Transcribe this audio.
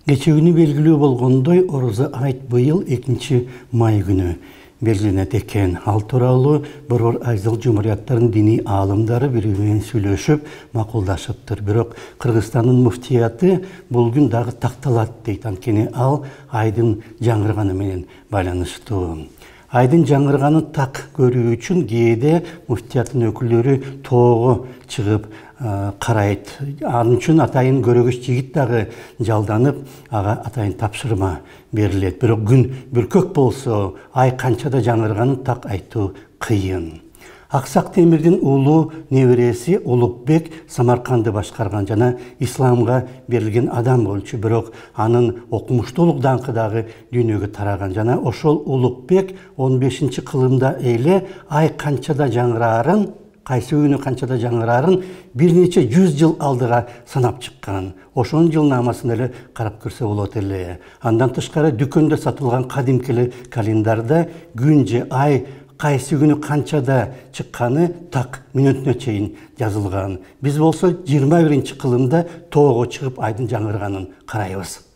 Geçe belgilүү болгондой, Ороза айт быйыл 2 май күнү белгиленет экен. Ал тууралуу Борбор Айзыл Жумурияттарынын диний аалымдары бири менен сүйлөшүп, макулдашыптыр. Бирок Кыргызстандын муфтияты бул күн дагы такталат дейт. Анткени ал айдын жаңырганы менен байланыштуу. Айдын жаңырганын так көрүү үчүн кээде муфтияттын өкүлдөрү тоого чыгып карайт. Анын үчүн атайын көрөгөч жигит дагы жалданып, ага атайын тапшырма берилет. Бирок күн бүркөк болсо, ай канчада жаңырганын так айтуу кыйын. Аксак Темирдин уулу небереси Улукбек Самарканды башкарган жана исламга берилген адам болчу. Бирок анын окумуштуулук даңкы дагы дүйнөгө тараган. Жана ошол Улукбек 15-кылымда эле ай канчада жаңырарын, кайсы күнү канчада жаңырарын бир нече 100 жыл алдыга санап чыккан. Ошонун жылнамасын эле карап көрсө болот эле. Андан тышкары дүкөндө сатылган кадимки календарда күн же ай кайсы күнү канчада чыкканы так мүнөтүнө чейин жазылган. Биз болсо 21-кылымда тоого чыгып айдын жаңырганын карайбыз.